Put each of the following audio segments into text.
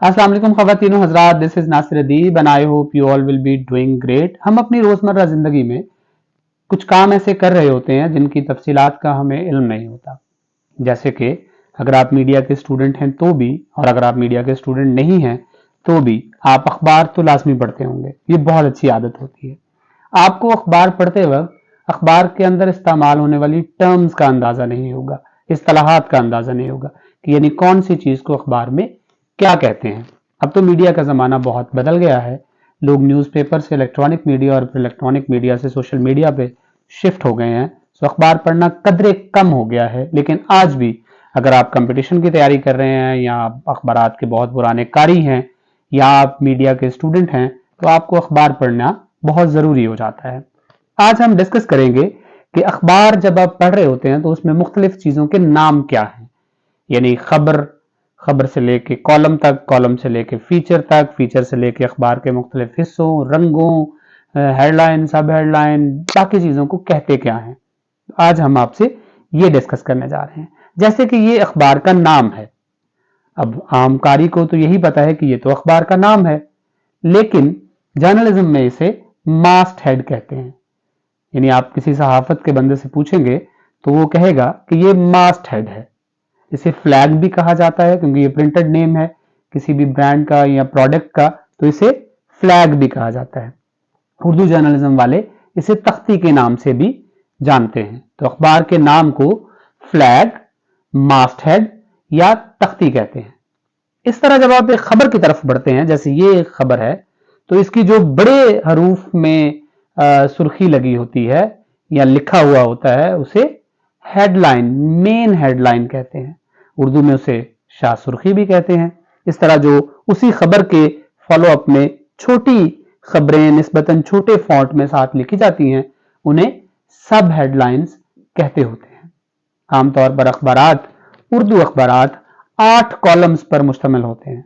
अस्सलाम वालेकुम ख़वातीनो हज़रात, this is Nasir Adeeb and I hope you all will be doing great. हम अपनी रोज़मर्रा ज़िंदगी में कुछ काम ऐसे कर रहे होते हैं जिनकी तफसीलात का हमें इल्म नहीं होता। जैसे कि अगर आप मीडिया के स्टूडेंट हैं तो भी, और अगर आप मीडिया के स्टूडेंट नहीं हैं तो भी आप अखबार तो लाजमी पढ़ते होंगे। ये बहुत अच्छी आदत होती है। आपको अखबार पढ़ते वक्त अखबार के अंदर इस्तेमाल होने वाली टर्म्स का अंदाज़ा नहीं होगा, इस्तिलाहात का अंदाज़ा नहीं होगा कि यानी कौन सी चीज़ को अखबार में क्या कहते हैं। अब तो मीडिया का ज़माना बहुत बदल गया है। लोग न्यूज़पेपर से इलेक्ट्रॉनिक मीडिया और फिर इलेक्ट्रॉनिक मीडिया से सोशल मीडिया पे शिफ्ट हो गए हैं, तो अखबार पढ़ना कदरे कम हो गया है। लेकिन आज भी अगर आप कंपटीशन की तैयारी कर रहे हैं या आप अखबारात के बहुत पुराने कारी हैं या आप मीडिया के स्टूडेंट हैं तो आपको अखबार पढ़ना बहुत ज़रूरी हो जाता है। आज हम डिस्कस करेंगे कि अखबार जब आप पढ़ रहे होते हैं तो उसमें मुख्तलिफ चीज़ों के नाम क्या हैं, यानी खबर से लेके कॉलम तक, कॉलम से लेके फीचर तक, फीचर से लेके अखबार के मुख्तलिफ हिस्सों, रंगों, हेडलाइन, सब हेडलाइन, बाकी चीज़ों को कहते क्या हैं। आज हम आपसे ये डिस्कस करने जा रहे हैं। जैसे कि ये अखबार का नाम है। अब आम कारी को तो यही पता है कि ये तो अखबार का नाम है, लेकिन जर्नलिज्म में इसे मास्ट हेड कहते हैं। यानी आप किसी सहाफत के बंदे से पूछेंगे तो वो कहेगा कि ये मास्ट हेड है। इसे फ्लैग भी कहा जाता है क्योंकि ये प्रिंटेड नेम है किसी भी ब्रांड का या प्रोडक्ट का, तो इसे फ्लैग भी कहा जाता है। उर्दू जर्नलिज्म वाले इसे तख्ती के नाम से भी जानते हैं। तो अखबार के नाम को फ्लैग, मास्ट हेड या तख्ती कहते हैं। इस तरह जब आप एक खबर की तरफ बढ़ते हैं, जैसे ये एक खबर है, तो इसकी जो बड़े हरूफ में सुर्खी लगी होती है या लिखा हुआ होता है उसे हेडलाइन, मेन हेडलाइन कहते हैं। उर्दू में उसे शाह सुर्खी भी कहते हैं। इस तरह जो उसी खबर के फॉलो अप में छोटी खबरें निस्बतन छोटे फॉन्ट में साथ लिखी जाती हैं उन्हें सब हेडलाइंस कहते होते हैं। आमतौर पर अखबारात, उर्दू अखबारात 8 कॉलम्स पर मुश्तमिल होते हैं।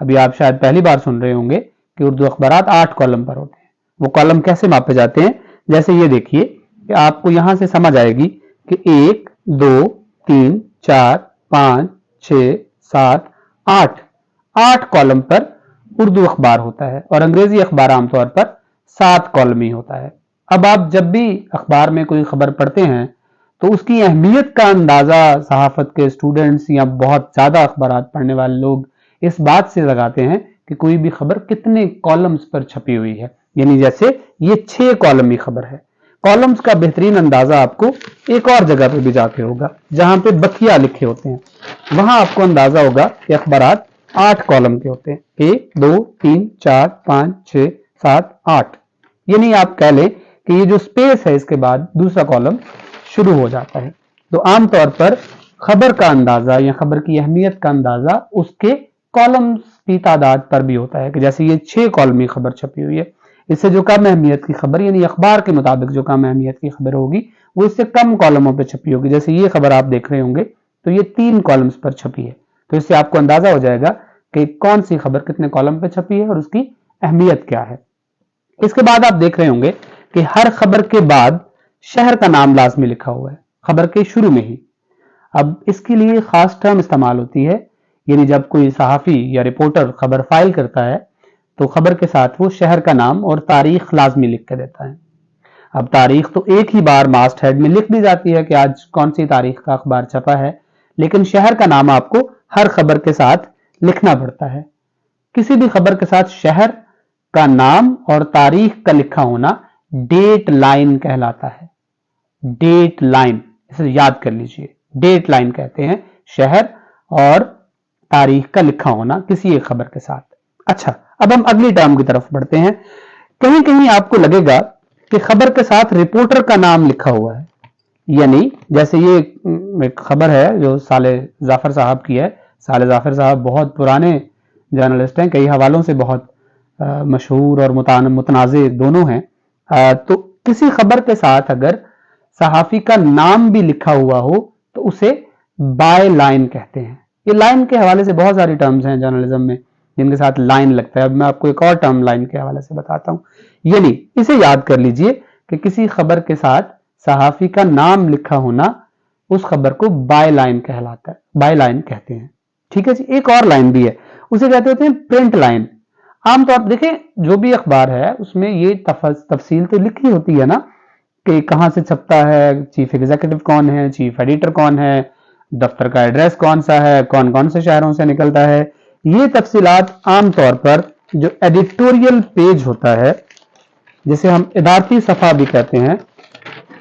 अभी आप शायद पहली बार सुन रहे होंगे कि उर्दू अखबारात 8 कॉलम पर होते हैं। वो कॉलम कैसे मापे जाते हैं, जैसे ये देखिए कि आपको यहां से समझ आएगी कि 1, 2, 3, 4, 5, 6, 7, 8 कॉलम पर उर्दू अखबार होता है और अंग्रेजी अखबार आमतौर पर 7 कॉलम ही होता है। अब आप जब भी अखबार में कोई खबर पढ़ते हैं तो उसकी अहमियत का अंदाजा सहाफत के स्टूडेंट्स या बहुत ज्यादा अखबारात पढ़ने वाले लोग इस बात से लगाते हैं कि कोई भी खबर कितने कॉलम्स पर छपी हुई है। यानी जैसे ये 6 कॉलम की खबर है। कॉलम्स का बेहतरीन अंदाजा आपको एक और जगह पे भी जाके होगा जहां पे बखिया लिखे होते हैं। वहां आपको अंदाजा होगा कि अखबारात 8 कॉलम के होते हैं। 1, 2, 3, 4, 5, 6, 7, 8। यानी आप कह लें कि ये जो स्पेस है इसके बाद दूसरा कॉलम शुरू हो जाता है। तो आमतौर पर खबर का अंदाजा या खबर की अहमियत का अंदाजा उसके कॉलम्स की तादाद पर भी होता है कि जैसे ये 6 कॉलम की खबर छपी हुई है, इससे जो कम अहमियत की खबर यानी अखबार के मुताबिक जो कम अहमियत की खबर होगी वो इससे कम कॉलमों पर छपी होगी। जैसे ये खबर आप देख रहे होंगे तो ये 3 कॉलम्स पर छपी है। तो इससे आपको अंदाजा हो जाएगा कि कौन सी खबर कितने कॉलम पर छपी है और उसकी अहमियत क्या है। इसके बाद आप देख रहे होंगे कि हर खबर के बाद शहर का नाम लाजमी लिखा हुआ है खबर के शुरू में ही। अब इसके लिए खास टर्म इस्तेमाल होती है, यानी जब कोई सहाफी या रिपोर्टर खबर फाइल करता है तो खबर के साथ वो शहर का नाम और तारीख लाजमी लिख के देता है। अब तारीख तो एक ही बार मास्ट हेड में लिख दी जाती है कि आज कौन सी तारीख का अखबार छपा है, लेकिन शहर का नाम आपको हर खबर के साथ लिखना पड़ता है। किसी भी खबर के साथ शहर का नाम और तारीख का लिखा होना डेट लाइन कहलाता है। डेट लाइन, इसे याद कर लीजिए, डेट लाइन कहते हैं शहर और तारीख का लिखा होना किसी एक खबर के साथ। अच्छा, अब हम अगली टर्म की तरफ बढ़ते हैं। कहीं कहीं आपको लगेगा कि खबर के साथ रिपोर्टर का नाम लिखा हुआ है, यानी जैसे ये एक खबर है जो साले जाफर साहब की है। साले जाफर साहब बहुत पुराने जर्नलिस्ट हैं, कई हवालों से बहुत मशहूर और मुतनाज़े दोनों हैं। तो किसी खबर के साथ अगर सहाफी का नाम भी लिखा हुआ हो तो उसे बाय लाइन कहते हैं। ये लाइन के हवाले से बहुत सारी टर्म्स हैं जर्नलिज्म में जिनके साथ लाइन लगता है। अब मैं आपको एक और टर्म लाइन के हवाले से बताता हूं। यानी इसे याद कर लीजिए कि किसी खबर के साथ सहाफी का नाम लिखा होना उस खबर को बाय लाइन कहलाता है, बाय लाइन कहते हैं। ठीक है जी। एक और लाइन भी है, उसे कहते होते हैं प्रिंट लाइन। आमतौर पर देखें जो भी अखबार है उसमें ये तफसील तो लिखी होती है ना कि कहाँ से छपता है, चीफ एग्जीक्यूटिव कौन है, चीफ एडिटर कौन है, दफ्तर का एड्रेस कौन सा है, कौन कौन से शहरों से निकलता है। ये तफसीलात आमतौर पर जो एडिटोरियल पेज होता है, जिसे हम इदारती सफा भी कहते हैं,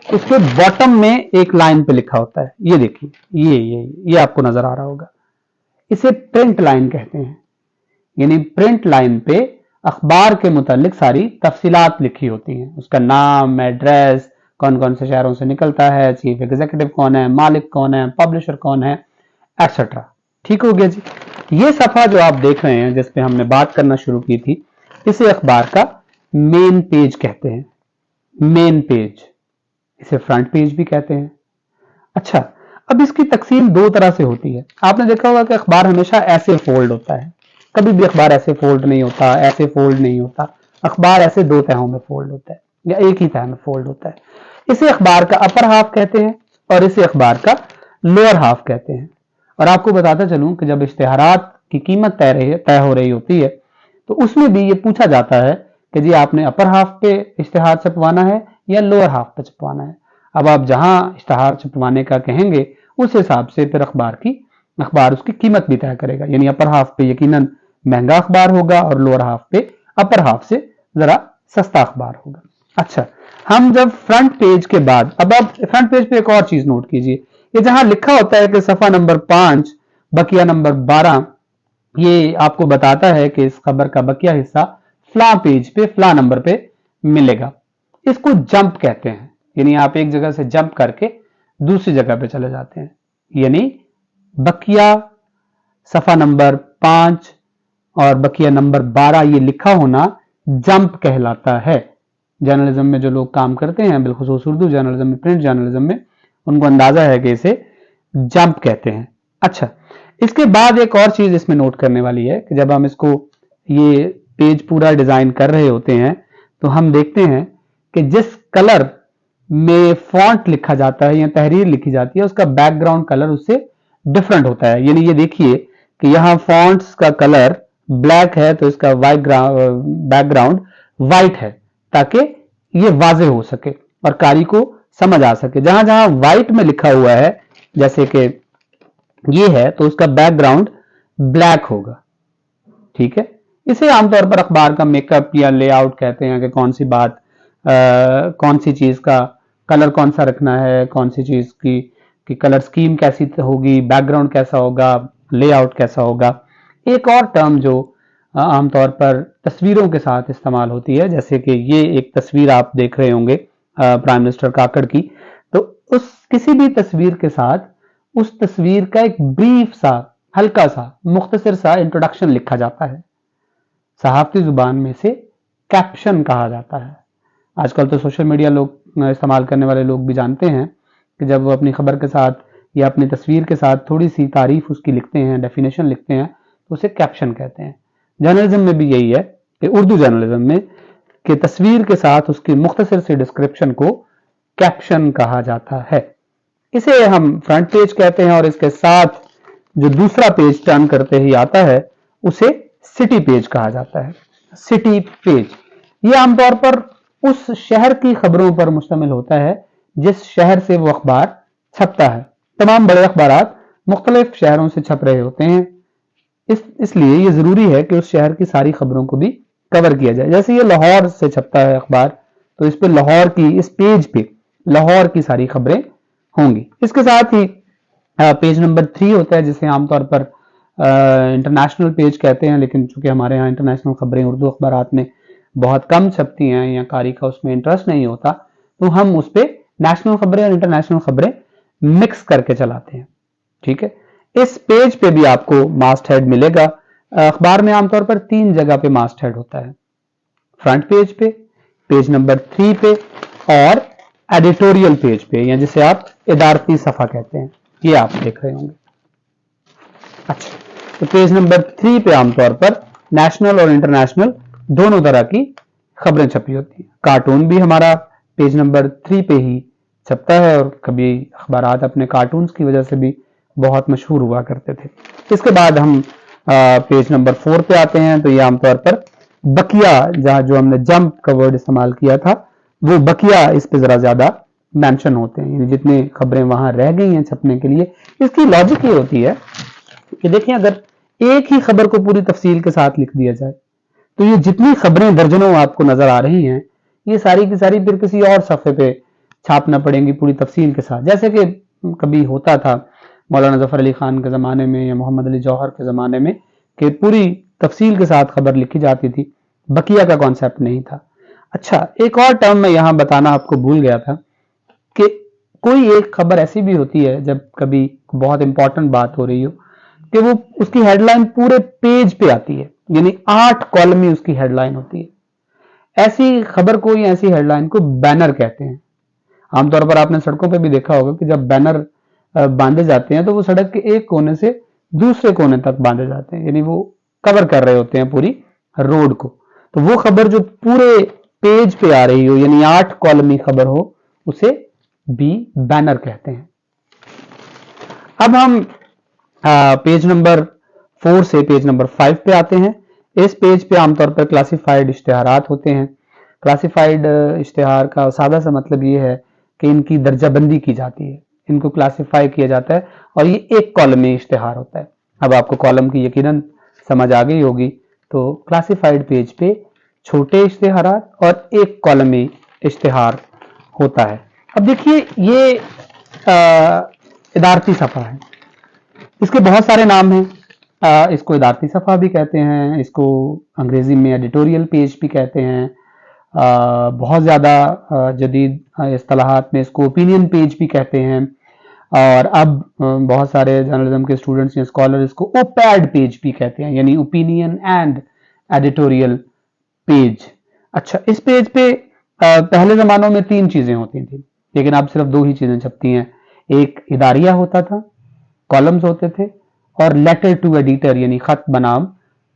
उसके बॉटम में एक लाइन पे लिखा होता है। ये देखिए, ये आपको नजर आ रहा होगा, इसे प्रिंट लाइन कहते हैं। यानी प्रिंट लाइन पे अखबार के मुतालिक सारी तफसीलात लिखी होती हैं, उसका नाम, एड्रेस, कौन कौन से शहरों से निकलता है, चीफ एग्जीक्यूटिव कौन है, मालिक कौन है, पब्लिशर कौन है, एक्सेट्रा। ठीक हो गया जी। ये सफा जो आप देख रहे हैं जिस पे हमने बात करना शुरू की थी, इसे अखबार का मेन पेज कहते हैं। मेन पेज, इसे फ्रंट पेज भी कहते हैं। अच्छा, अब इसकी तकसीम दो तरह से होती है। आपने देखा होगा कि अखबार हमेशा ऐसे फोल्ड होता है, कभी भी अखबार ऐसे फोल्ड नहीं होता, ऐसे फोल्ड नहीं होता। अखबार ऐसे दो तहों में फोल्ड होता है या एक ही तह में फोल्ड होता है। इसे अखबार का अपर हाफ कहते हैं और इसे अखबार का लोअर हाफ कहते हैं। और आपको बताता चलूं कि जब इश्तिहारात की कीमत तय हो रही होती है तो उसमें भी ये पूछा जाता है कि जी आपने अपर हाफ पे इश्तिहार छपवाना है या लोअर हाफ पे छपवाना है। अब आप जहां इश्तिहार छपवाने का कहेंगे उस हिसाब से फिर अखबार उसकी कीमत भी तय करेगा। यानी अपर हाफ पे यकीनन महंगा अखबार होगा और लोअर हाफ पे अपर हाफ से जरा सस्ता अखबार होगा। अच्छा, हम जब फ्रंट पेज के बाद, अब आप फ्रंट पेज पे एक और चीज नोट कीजिए, ये जहां लिखा होता है कि सफा नंबर 5 बकिया नंबर 12, ये आपको बताता है कि इस खबर का बकिया हिस्सा फ्ला पेज पे फ्ला नंबर पे मिलेगा। इसको जंप कहते हैं। यानी आप एक जगह से जंप करके दूसरी जगह पे चले जाते हैं। यानी बकिया सफा नंबर 5 और बकिया नंबर 12 ये लिखा होना जंप कहलाता है। जर्नलिज्म में जो लोग काम करते हैं, बिलखुसूस उर्दू जर्नलिज्म में, प्रिंट जर्नलिज्म में, उनको अंदाजा है कि इसे जंप कहते हैं। अच्छा, इसके बाद एक और चीज इसमें नोट करने वाली है कि जब हम इसको ये पेज पूरा डिजाइन कर रहे होते हैं तो हम देखते हैं कि जिस कलर में फॉन्ट लिखा जाता है या तहरीर लिखी जाती है उसका बैकग्राउंड कलर उससे डिफरेंट होता है। यानी ये देखिए कि यहाँ फॉन्ट्स का कलर ब्लैक है तो इसका बैकग्राउंड वाइट है, ताकि ये वाजे हो सके और कारी को समझ आ सके। जहां जहां व्हाइट में लिखा हुआ है जैसे कि ये है तो उसका बैकग्राउंड ब्लैक होगा। ठीक है, इसे आमतौर पर अखबार का मेकअप या लेआउट कहते हैं कि कौन सी बात कौन सी चीज का कलर कौन सा रखना है, कौन सी चीज की कलर स्कीम कैसी होगी, बैकग्राउंड कैसा होगा, लेआउट कैसा होगा। एक और टर्म जो आमतौर पर तस्वीरों के साथ इस्तेमाल होती है, जैसे कि ये एक तस्वीर आप देख रहे होंगे प्राइम मिनिस्टर काकड़ की, तो उस किसी भी तस्वीर के साथ उस तस्वीर का एक ब्रीफ सा, हल्का सा, मुख्तसर सा इंट्रोडक्शन लिखा जाता है। सहाफती जुबान में से कैप्शन कहा जाता है। आजकल तो सोशल मीडिया लोग इस्तेमाल करने वाले लोग भी जानते हैं कि जब वो अपनी खबर के साथ या अपनी तस्वीर के साथ थोड़ी सी तारीफ उसकी लिखते हैं, डेफिनेशन लिखते हैं, तो उसे कैप्शन कहते हैं। जर्नलिज्म में भी यही है कि उर्दू जर्नलिज्म में कि तस्वीर के साथ उसकी मुख्तसर से डिस्क्रिप्शन को कैप्शन कहा जाता है। इसे हम फ्रंट पेज कहते हैं और इसके साथ जो दूसरा पेज टर्न करते ही आता है उसे सिटी पेज कहा जाता है। सिटी पेज ये आमतौर पर उस शहर की खबरों पर मुश्तमिल होता है जिस शहर से वो अखबार छपता है। तमाम बड़े अखबार मुख्तलिफ शहरों से छप रहे होते हैं, इसलिए ये जरूरी है कि उस शहर की सारी खबरों को भी कवर किया जाए। जैसे ये लाहौर से छपता है अखबार, तो इस पे लाहौर की, इस पेज पे लाहौर की सारी खबरें होंगी। इसके साथ ही पेज नंबर 3 होता है जिसे आमतौर पर इंटरनेशनल पेज कहते हैं, लेकिन चूंकि हमारे यहाँ इंटरनेशनल खबरें उर्दू अखबारात में बहुत कम छपती हैं या कारी का उसमें इंटरेस्ट नहीं होता, तो हम उस पर नेशनल खबरें और इंटरनेशनल खबरें मिक्स करके चलाते हैं। ठीक है, इस पेज पे भी आपको मास्ट हेड मिलेगा। अखबार में आमतौर पर 3 जगह पे मास्ट हेड होता है, फ्रंट पेज पे, पेज नंबर 3 पे और एडिटोरियल पेज पे, या जिसे आप इदारती सफा कहते हैं, ये आप देख रहे होंगे। अच्छा, तो पेज नंबर 3 पे आमतौर पर नेशनल और इंटरनेशनल दोनों तरह की खबरें छपी होती हैं। कार्टून भी हमारा पेज नंबर 3 पे ही छपता है और कभी अखबारात अपने कार्टून्स की वजह से भी बहुत मशहूर हुआ करते थे। इसके बाद हम पेज नंबर 4 पे आते हैं तो ये आमतौर पर बकिया, जहां जो हमने जंप का वर्ड इस्तेमाल किया था, वो बकिया इस पे जरा ज्यादा मेंशन होते हैं, जितनी खबरें वहां रह गई हैं छपने के लिए। इसकी लॉजिक ये होती है कि देखिए, अगर एक ही खबर को पूरी तफसील के साथ लिख दिया जाए तो ये जितनी खबरें दर्जनों आपको नजर आ रही हैं, ये सारी की सारी फिर किसी और सफ़े पे छापना पड़ेंगी पूरी तफसील के साथ। जैसे कि कभी होता था मौलाना जफर अली खान के ज़माने में या मोहम्मद अली जौहर के ज़माने में कि पूरी तफसील के साथ खबर लिखी जाती थी, बकिया का कॉन्सेप्ट नहीं था। अच्छा, एक और टर्म मैं यहाँ बताना आपको भूल गया था कि कोई एक खबर ऐसी भी होती है जब कभी बहुत इंपॉर्टेंट बात हो रही हो कि वो उसकी हेडलाइन पूरे पेज पे आती है, यानी 8 कॉलम में उसकी हेडलाइन होती है। ऐसी खबर को या ऐसी हेडलाइन को बैनर कहते हैं। आमतौर पर आपने सड़कों पे भी देखा होगा कि जब बैनर बांधे जाते हैं तो वो सड़क के एक कोने से दूसरे कोने तक बांधे जाते हैं, यानी वो कवर कर रहे होते हैं पूरी रोड को। तो वो खबर जो पूरे पेज पे आ रही हो, यानी 8 कॉलमी खबर हो, उसे भी बैनर कहते हैं। अब हम पेज नंबर 4 से पेज नंबर 5 पे आते हैं। इस पेज पे आमतौर पर क्लासिफाइड इश्तिहारात होते हैं। क्लासिफाइड इश्तिहार का सादा सा मतलब ये है कि इनकी दर्जाबंदी की जाती है, इनको क्लासिफाई किया जाता है, और ये एक कॉलम में इश्तिहार होता है। अब आपको कॉलम की यकीनन समझ आ गई होगी। तो क्लासिफाइड पेज पे छोटे इश्तिहारात और एक कॉलम में इश्तिहार होता है। अब देखिए, ये इदारती सफ़ा है, इसके बहुत सारे नाम हैं। इसको इदारती सफ़ा भी कहते हैं, इसको अंग्रेजी में एडिटोरियल पेज भी कहते हैं। बहुत ज़्यादा जदीद इस्तिलाहात में इसको ओपिनियन पेज भी कहते हैं, और अब बहुत सारे जर्नलिज्म के स्टूडेंट्स या स्कॉलर इसको ओपैड पेज भी कहते हैं, यानी ओपिनियन एंड एडिटोरियल पेज। अच्छा, इस पेज पे पहले ज़मानों में 3 चीज़ें होती थी, लेकिन अब सिर्फ 2 ही चीज़ें छपती हैं। एक इदारिया होता था, कॉलम्स होते थे, और लेटर टू एडिटर यानी खत बनाम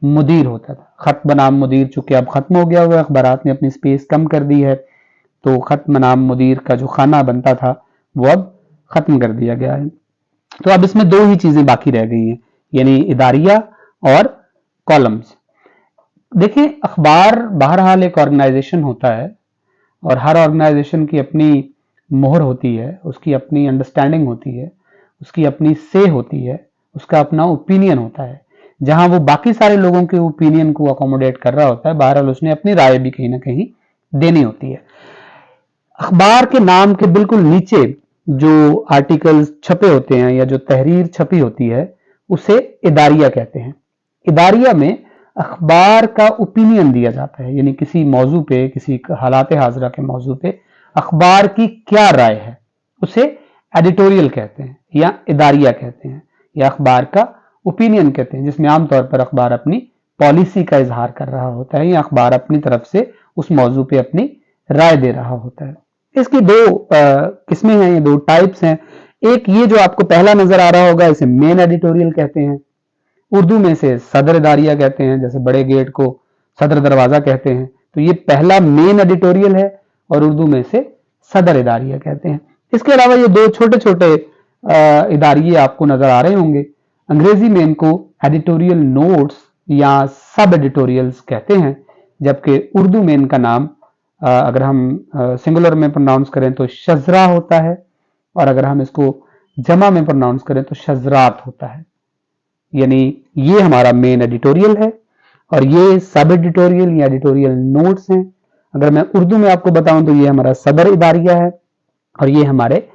मुदीर होता था। खत बनाम मुदीर चूंकि अब खत्म हो गया हुआ, अखबारात ने अपनी स्पेस कम कर दी है, तो खत बनाम मुदीर का जो खाना बनता था वो अब खत्म कर दिया गया है। तो अब इसमें 2 ही चीजें बाकी रह गई हैं, यानी इदारिया और कॉलम्स। देखिए, अखबार बहरहाल एक ऑर्गेनाइजेशन होता है, और हर ऑर्गेनाइजेशन की अपनी मोहर होती है, उसकी अपनी अंडरस्टैंडिंग होती है, उसकी अपनी से होती है, उसका अपना ओपिनियन होता है। जहां वो बाकी सारे लोगों के ओपिनियन को अकोमोडेट कर रहा होता है, बहरहाल उसने अपनी राय भी कहीं ना कहीं देनी होती है। अखबार के नाम के बिल्कुल नीचे जो आर्टिकल्स छपे होते हैं या जो तहरीर छपी होती है, उसे इदारिया कहते हैं। इदारिया में अखबार का ओपिनियन दिया जाता है, यानी किसी मौजू पे, किसी हालात हाजरा के मौजू पे अखबार की क्या राय है, उसे एडिटोरियल कहते हैं या इदारिया कहते हैं, या अखबार का ओपिनियन कहते हैं, जिसमें आमतौर पर अखबार अपनी पॉलिसी का इजहार कर रहा होता है, या अखबार अपनी तरफ से उस मौजू पे अपनी राय दे रहा होता है। इसकी 2 किस्में हैं, ये 2 टाइप्स हैं। एक ये जो आपको पहला नजर आ रहा होगा, इसे मेन एडिटोरियल कहते हैं। उर्दू में से सदर इदारिया कहते हैं, जैसे बड़े गेट को सदर दरवाजा कहते हैं, तो ये पहला मेन एडिटोरियल है, और उर्दू में से सदर इदारिया कहते हैं। इसके अलावा ये 2 छोटे छोटे इदारिये आपको नजर आ रहे होंगे। अंग्रेजी में इनको एडिटोरियल नोट्स या सब एडिटोरियल्स कहते हैं, जबकि उर्दू में इनका नाम अगर हम सिंगुलर में प्रोनाउंस करें तो शजरा होता है, और अगर हम इसको जमा में प्रोनाउंस करें तो शजरात होता है। यानी ये हमारा मेन एडिटोरियल है, और ये सब एडिटोरियल या एडिटोरियल नोट्स हैं। अगर मैं उर्दू में आपको बताऊं तो ये हमारा सदर इदारिया है, और ये हमारे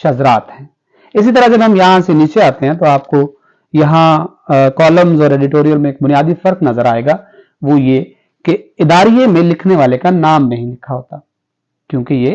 शजरात हैं। इसी तरह जब हम यहां से नीचे आते हैं तो आपको यहाँ कॉलम्स और एडिटोरियल में एक बुनियादी फर्क नजर आएगा, वो ये कि इदारिये में लिखने वाले का नाम नहीं लिखा होता, क्योंकि ये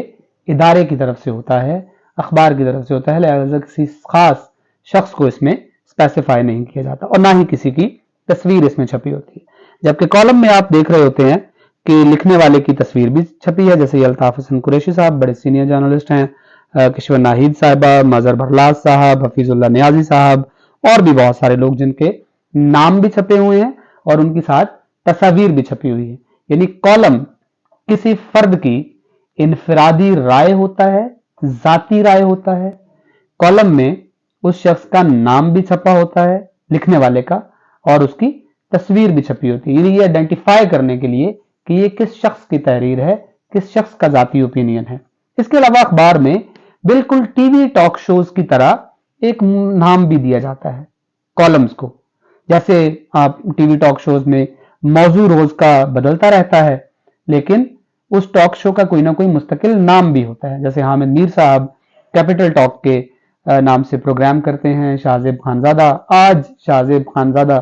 इदारे की तरफ से होता है, अखबार की तरफ से होता है, लिहाजा किसी खास शख्स को इसमें स्पेसिफाई नहीं किया जाता, और ना ही किसी की तस्वीर इसमें छपी होती है। जबकि कॉलम में आप देख रहे होते हैं कि लिखने वाले की तस्वीर भी छपी है, जैसे अल्ताफ हसन कुरैशी साहब बड़े सीनियर जर्नलिस्ट हैं, किशवर नाहिद साहिबा, मजहर भरलाज साहब, हफीजुल्लाह नियाजी साहब, और भी बहुत सारे लोग जिनके नाम भी छपे हुए हैं और उनके साथ तस्वीर भी छपी हुई है। यानी कॉलम किसी फर्द की इनफरादी राय होता है, जाती राय होता है। कॉलम में उस शख्स का नाम भी छपा होता है, लिखने वाले का, और उसकी तस्वीर भी छपी होती है, ये आइडेंटिफाई करने के लिए कि ये किस शख्स की तहरीर है, किस शख्स का जाती ओपिनियन है। इसके अलावा अखबार में बिल्कुल टीवी टॉक शोज की तरह एक नाम भी दिया जाता है कॉलम्स को। जैसे आप टीवी टॉक शोज में मौजू रोज का बदलता रहता है, लेकिन उस टॉक शो का कोई ना कोई मुस्तकिल नाम भी होता है। जैसे हामिद मीर साहब कैपिटल टॉक के नाम से प्रोग्राम करते हैं, शाहजेब खानजादा आज शाहजेब खानजादा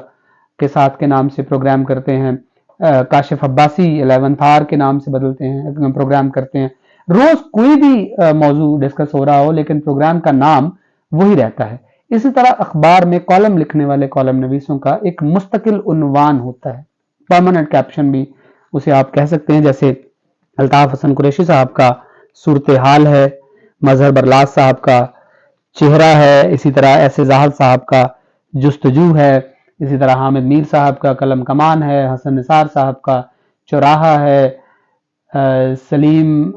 के साथ के नाम से प्रोग्राम करते हैं, काशिफ अब्बासी 11th आवर के नाम से बदलते हैं, प्रोग्राम करते हैं। रोज कोई भी मौजू डिस्कस हो रहा हो, लेकिन प्रोग्राम का नाम वही रहता है। इसी तरह अखबार में कॉलम लिखने वाले कॉलम नवीसों का एक मुस्तकिल उन्वान होता है, परमानेंट कैप्शन भी उसे आप कह सकते हैं। जैसे अल्ताफ हसन कुरैशी साहब का सूरत हाल है, मजहर बरलास साहब का चेहरा है, इसी तरह ऐसे जाहद साहब का जुस्तजू है, इसी तरह हामिद मीर साहब का कलम कमान है, हसन निसार साहब का चौराहा है, सलीम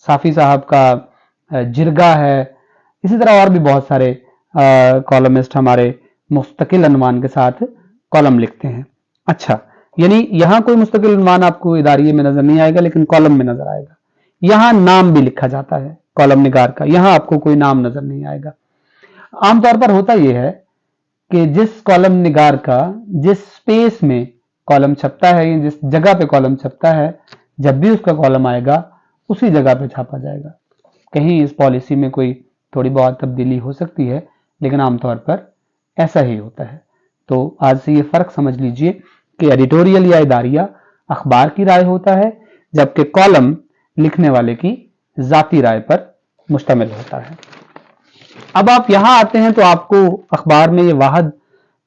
साफी साहब का जिरगा है। इसी तरह और भी बहुत सारे कॉलमिस्ट हमारे मुस्तकिल अनवान के साथ कॉलम लिखते हैं। अच्छा, यानी यहां कोई मुस्तकिल अनवान आपको इदारिये में नजर नहीं आएगा, लेकिन कॉलम में नजर आएगा। यहां नाम भी लिखा जाता है कॉलम निगार का, यहां आपको कोई नाम नजर नहीं आएगा। आमतौर पर होता यह है कि जिस कॉलम निगार का जिस स्पेस में कॉलम छपता है या जिस जगह पे कॉलम छपता है, जब भी उसका कॉलम आएगा उसी जगह पे छापा जाएगा। कहीं इस पॉलिसी में कोई थोड़ी बहुत तब्दीली हो सकती है, लेकिन आमतौर पर ऐसा ही होता है। तो आज से ये फर्क समझ लीजिए कि एडिटोरियल या इदारिया अखबार की राय होता है, जबकि कॉलम लिखने वाले की जाती राय पर मुश्तमिल होता है। अब आप यहां आते हैं तो आपको अखबार में ये वाहद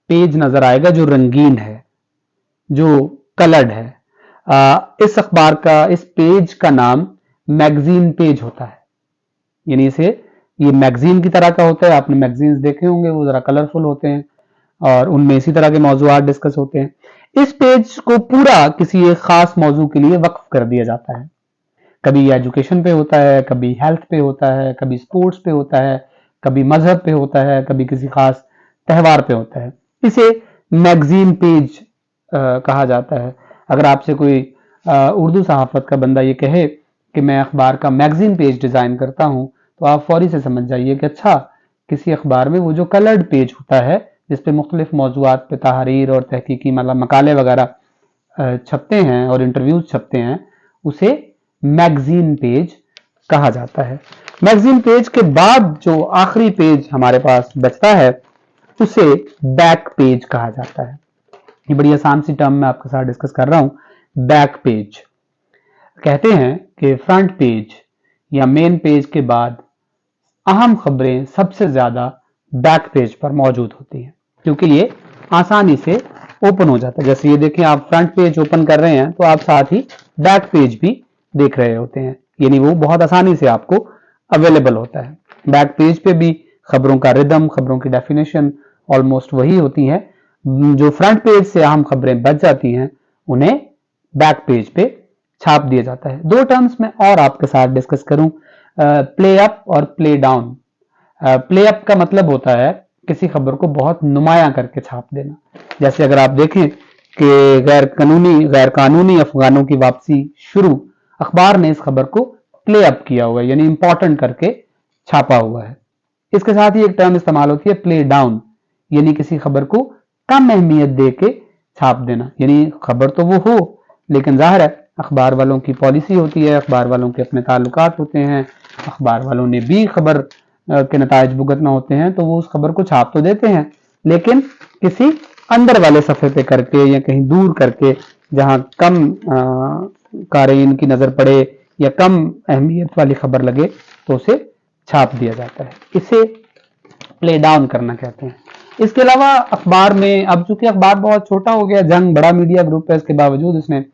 पेज नजर आएगा जो रंगीन है, जो कलर्ड है। इस अखबार का, इस पेज का नाम मैगजीन पेज होता है, यानी इसे ये मैगजीन की तरह का होता है। आपने मैगजीन्स देखे होंगे, वो जरा कलरफुल होते हैं और उनमें इसी तरह के मौजूआत डिस्कस होते हैं। इस पेज को पूरा किसी एक खास मौजू के लिए वक्फ कर दिया जाता है। कभी एजुकेशन पे होता है, कभी हेल्थ पे होता है, कभी स्पोर्ट्स पे होता है, कभी मजहब पे होता है, कभी किसी खास त्यौहार पे होता है। इसे मैगजीन पेज कहा जाता है। अगर आपसे कोई उर्दू सहाफत का बंदा ये कहे कि मैं अखबार का मैगजीन पेज डिजाइन करता हूं, तो आप फौरी से समझ जाइए कि अच्छा, किसी अखबार में वो जो कलर्ड पेज होता है जिसपे मुख्तलिफ मौजूआत पे तहरीर और तहकीकी मतलब मकाले वगैरह छपते हैं और इंटरव्यूज छपते हैं, उसे मैगजीन पेज कहा जाता है। मैगजीन पेज के बाद जो आखिरी पेज हमारे पास बचता है उसे बैक पेज कहा जाता है। ये बड़ी आसान सी टर्म मैं आपके साथ डिस्कस कर रहा हूं। बैक पेज कहते हैं कि फ्रंट पेज या मेन पेज के बाद अहम खबरें सबसे ज्यादा बैक पेज पर मौजूद होती हैं, क्योंकि ये आसानी से ओपन हो जाता है। जैसे ये देखें, आप फ्रंट पेज ओपन कर रहे हैं तो आप साथ ही बैक पेज भी देख रहे होते हैं, यानी वो बहुत आसानी से आपको अवेलेबल होता है। बैक पेज पे भी खबरों का रिदम, खबरों की डेफिनेशन ऑलमोस्ट वही होती है। जो फ्रंट पेज से अहम खबरें बच जाती हैं उन्हें बैक पेज पे छाप दिया जाता है। दो टर्म्स में और आपके साथ डिस्कस करूं, प्ले अप और प्ले डाउन। प्ले अप का मतलब होता है किसी खबर को बहुत नुमाया करके छाप देना। जैसे अगर आप देखें कि गैर कानूनी अफगानों की वापसी शुरू, अखबार ने इस खबर को प्ले अप किया हुआ है, यानी इंपॉर्टेंट करके छापा हुआ है। इसके साथ ही एक टर्म इस्तेमाल होती है प्ले डाउन, यानी किसी खबर को कम अहमियत दे के छाप देना। यानी खबर तो वो हो, लेकिन जाहिर है अखबार वालों की पॉलिसी होती है, अखबार वालों के अपने ताल्लुकात होते हैं, अखबार वालों ने भी खबर के नताइज भुगतना होते हैं, तो वो उस खबर को छाप तो देते हैं, लेकिन किसी अंदर वाले सफ़े पे करके या कहीं दूर करके, जहां कम कारीन की नज़र पड़े या कम अहमियत वाली खबर लगे, तो उसे छाप दिया जाता है। इसे प्ले डाउन करना कहते हैं। इसके अलावा अखबार में, अब चूंकि अखबार बहुत छोटा हो गया, जंग बड़ा मीडिया ग्रुप है, इसके बावजूद इसने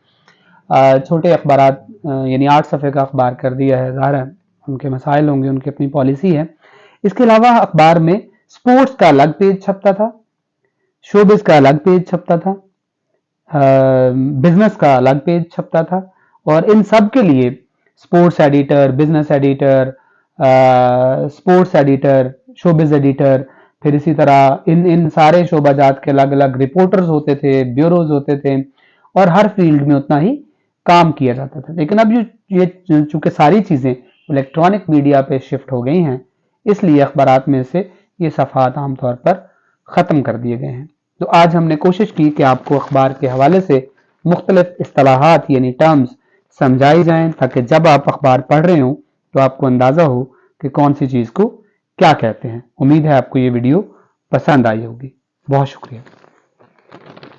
छोटे अखबारात यानी 8 सफ़े का अखबार कर दिया है। ज़ाहिर है उनके मसाइल होंगे, उनकी अपनी पॉलिसी है। इसके अलावा अखबार में स्पोर्ट्स का अलग पेज छपता था, शोबिज का अलग पेज छपता था, बिजनेस का अलग पेज छपता था, और इन सब के लिए sports editor, business editor, sports editor, showbiz editor, फिर इसी तरह इन सारे शोबाजात के अलग अलग रिपोर्टर्स होते थे, ब्यूरोज होते थे, और हर फील्ड में उतना ही काम किया जाता था। लेकिन अब ये चूंकि सारी चीज़ें इलेक्ट्रॉनिक मीडिया पे शिफ्ट हो गई हैं, इसलिए अखबारात में से ये सफ़ात आमतौर पर ख़त्म कर दिए गए हैं। तो आज हमने कोशिश की कि आपको अखबार के हवाले से मुख्तलिफ इस्तिलाहात यानी टर्म्स समझाई जाएं, ताकि जब आप अखबार पढ़ रहे हो तो आपको अंदाज़ा हो कि कौन सी चीज़ को क्या कहते हैं। उम्मीद है आपको ये वीडियो पसंद आई होगी। बहुत शुक्रिया।